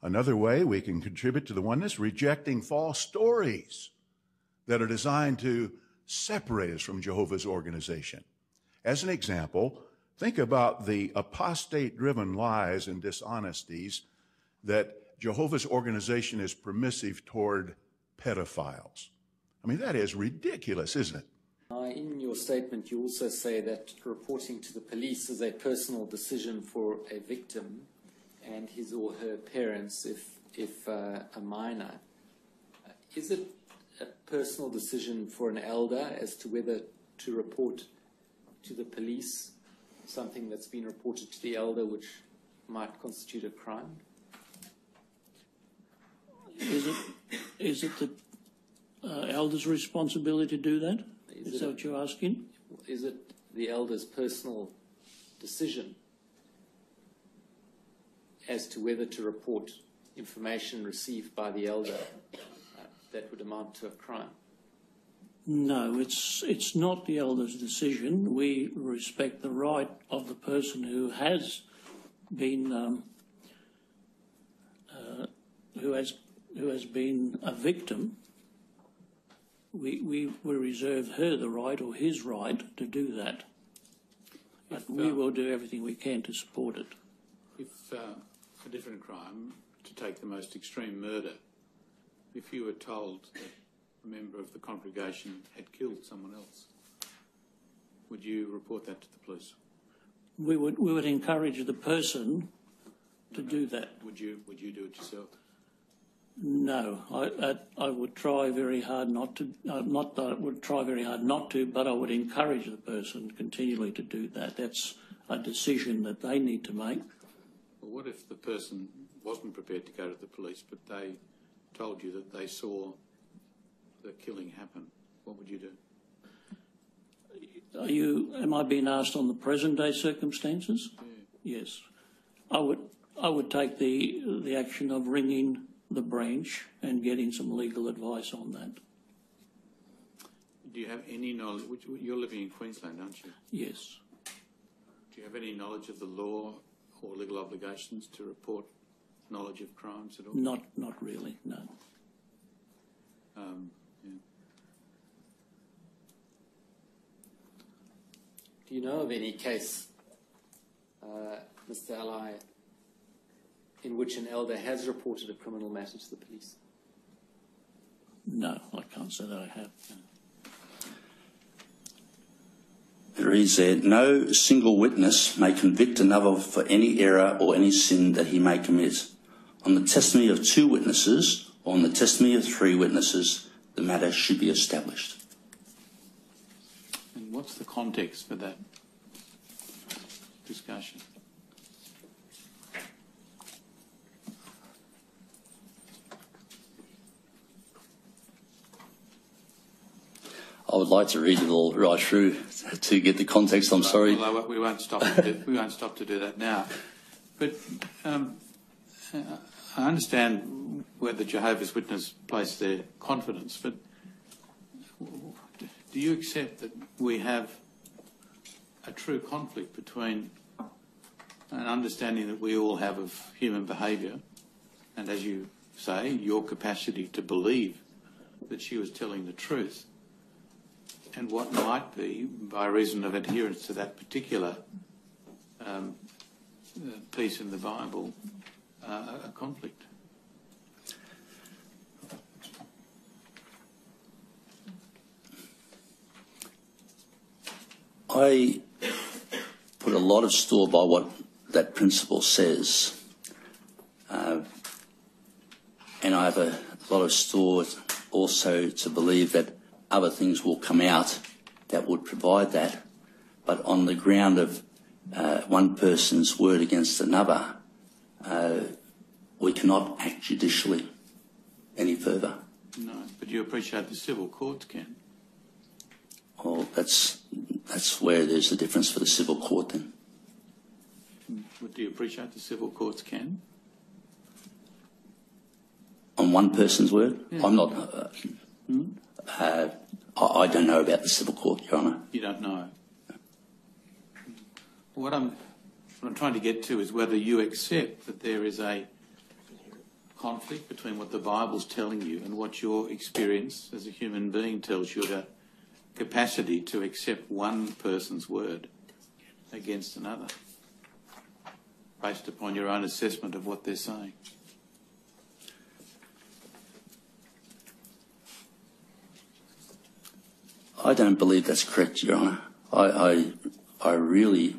Another way we can contribute to the oneness, rejecting false stories that are designed to separate us from Jehovah's organization. As an example, think about the apostate-driven lies and dishonesties that Jehovah's organization is permissive toward pedophiles. I mean, that is ridiculous, isn't it? In your statement, you also say that reporting to the police is a personal decision for a victim and his or her parents if a minor. Is it a personal decision for an elder as to whether to report to the police something that's been reported to the elder which might constitute a crime? Is it the elder's responsibility to do that? Is that what you're asking? Is it the elder's personal decision as to whether to report information received by the elder that would amount to a crime? No, it's not the elder's decision. We respect the right of the person who has been who has been a victim. We reserve her the right, or his right, to do that. But we will do everything we can to support it. If a different crime, to take the most extreme murder, if you were told that a member of the congregation had killed someone else, would you report that to the police? We would encourage the person to do that. Would you do it yourself? No, I would try very hard not to. Not that I would try very hard not to, but I would encourage the person continually to do that. That's a decision that they need to make. Well, what if the person wasn't prepared to go to the police, but they told you that they saw the killing happen? What would you do? Am I being asked on the present day circumstances? Yeah. Yes, I would take the action of ringing the branch and getting some legal advice on that. Do you have any knowledge? You're living in Queensland, aren't you? Yes. Do you have any knowledge of the law or legal obligations to report knowledge of crimes at all? Not really, no. Yeah. Do you know of any case, Mr. Ally, in which an elder has reported a criminal matter to the police? No, I can't say that I have. There is no single witness may convict another for any error or any sin that he may commit. On the testimony of 2 witnesses or on the testimony of 3 witnesses, the matter should be established. And what's the context for that discussion? I would like to read it all right through to get the context. I'm sorry. Well, we won't stop to do that now. But I understand where the Jehovah's Witnesses place their confidence, but do you accept that we have a true conflict between an understanding that we all have of human behaviour and, as you say, your capacity to believe that she was telling the truth, and what might be, by reason of adherence to that particular piece in the Bible, a conflict? I put a lot of store by what that principle says, and I have a lot of store also to believe that other things will come out that would provide that, but on the ground of one person's word against another, we cannot act judicially any further. No, but you appreciate the civil courts can. Well, that's where there's a difference for the civil court then. But do you appreciate the civil courts can? On one person's word? Yeah. I'm not... I don't know about the civil court, Your Honour. You don't know? What I'm trying to get to is whether you accept that there is a conflict between what the Bible's telling you and what your experience as a human being tells you about capacity to accept one person's word against another, based upon your own assessment of what they're saying? I don't believe that's correct, Your Honour. I really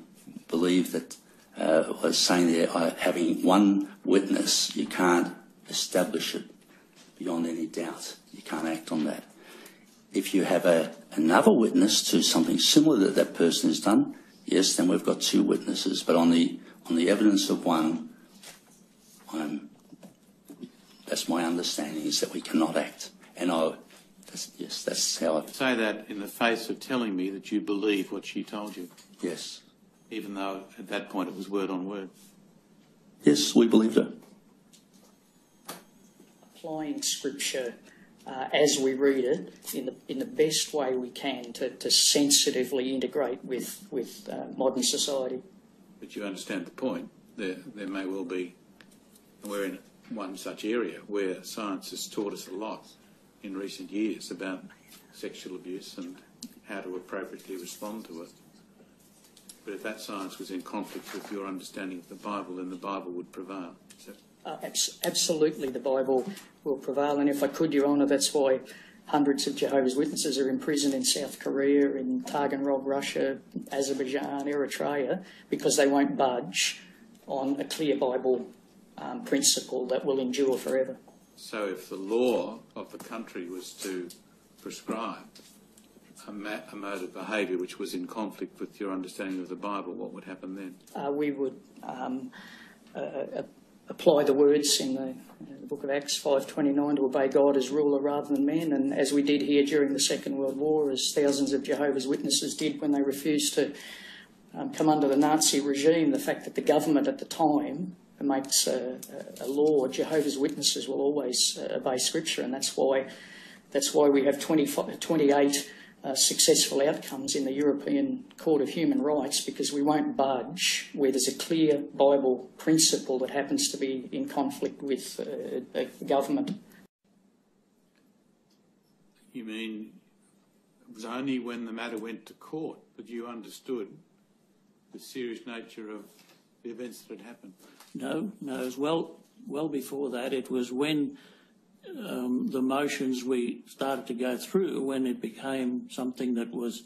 believe that I was saying there, having one witness, you can't establish it beyond any doubt. You can't act on that. If you have another witness to something similar that that person has done, yes, then we've got two witnesses. But on the evidence of one, that's my understanding, is that we cannot act. And that's how I say that in the face of telling me that you believe what she told you. Yes. Even though at that point it was word on word. Yes, we believed her. Applying Scripture as we read it in the best way we can to sensitively integrate with modern society. But you understand the point. There may well be, and we're in one such area where science has taught us a lot in recent years about sexual abuse and how to appropriately respond to it. But if that science was in conflict with your understanding of the Bible, then the Bible would prevail. Absolutely, the Bible will prevail. And if I could, Your Honour, that's why hundreds of Jehovah's Witnesses are imprisoned in South Korea, in Taganrog, Russia, Azerbaijan, Eritrea, because they won't budge on a clear Bible principle that will endure forever. So if the law of the country was to prescribe a mode of behaviour which was in conflict with your understanding of the Bible, what would happen then? We would apply the words in the book of Acts 5:29 to obey God as ruler rather than men, and as we did here during the Second World War, as thousands of Jehovah's Witnesses did when they refused to come under the Nazi regime. The fact that the government at the time makes a law, Jehovah's Witnesses will always obey Scripture, and that's why we have 28 successful outcomes in the European Court of Human Rights, because we won't budge where there's a clear Bible principle that happens to be in conflict with a government. You mean it was only when the matter went to court that you understood the serious nature of the events that had happened? No, it was well before that. It was when the motions we started to go through, when it became something that was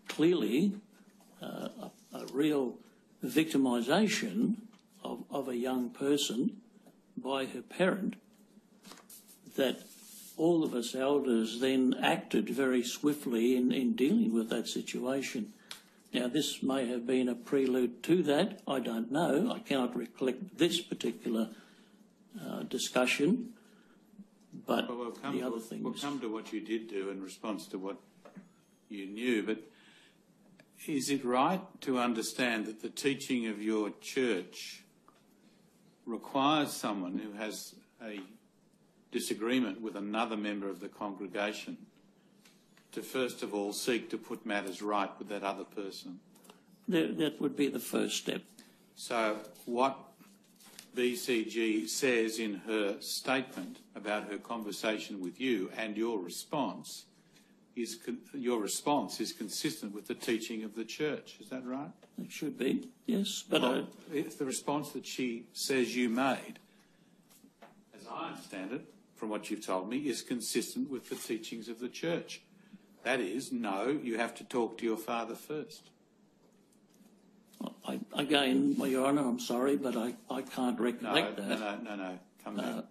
clearly a real victimisation of a young person by her parent, that all of us elders then acted very swiftly in dealing with that situation. Now, this may have been a prelude to that. I don't know. I cannot recollect this particular discussion. But we'll come to what you did do in response to what you knew. But is it right to understand that the teaching of your church requires someone who has a disagreement with another member of the congregation to first of all seek to put matters right with that other person? That would be the first step. So what BCG says in her statement about her conversation with you and your response is consistent with the teaching of the church. Is that right? It should be, yes. But it's the response that she says you made, as I understand it, from what you've told me, is consistent with the teachings of the church. That is, no, you have to talk to your father first. Again, Your Honour, I'm sorry, but I can't recollect that. No, come back.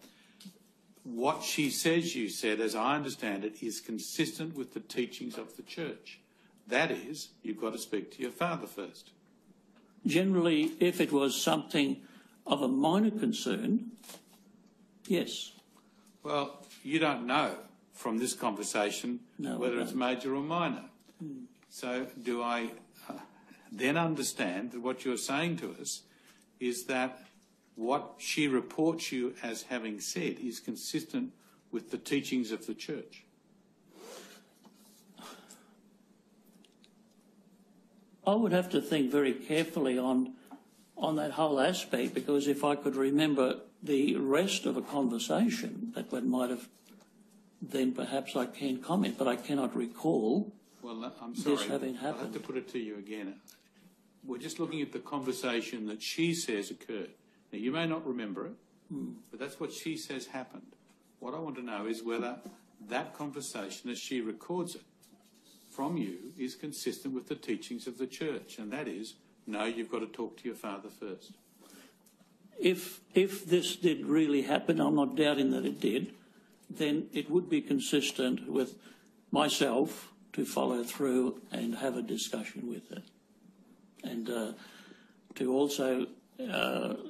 What she says you said, as I understand it, is consistent with the teachings of the church. That is, you've got to speak to your father first. Generally, if it was something of a minor concern, yes. Well, you don't know from this conversation whether it's major or minor. So do I then understand that what you're saying to us is that what she reports you as having said is consistent with the teachings of the church? I would have to think very carefully on that whole aspect, because if I could remember the rest of a conversation that one might have, then perhaps I can comment, but I cannot recall I'm sorry, this having I'll have happened. to put it to you again. We're just looking at the conversation that she says occurred. Now, you may not remember it, but that's what she says happened. What I want to know is whether that conversation, as she records it from you, is consistent with the teachings of the church, and that is, no, you've got to talk to your father first. If this did really happen, I'm not doubting that it did, then it would be consistent with myself to follow through and have a discussion with her, and to also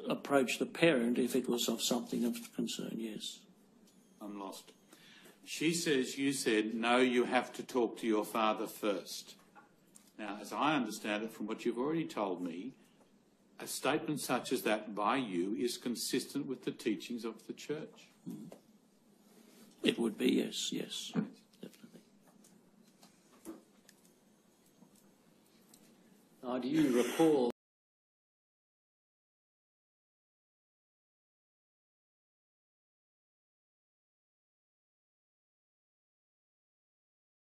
approach the parent if it was of something of concern, yes. I'm lost. She says you said, no, you have to talk to your father first. Now, as I understand it from what you've already told me, a statement such as that by you is consistent with the teachings of the church. It would be, yes, definitely. Now, do you recall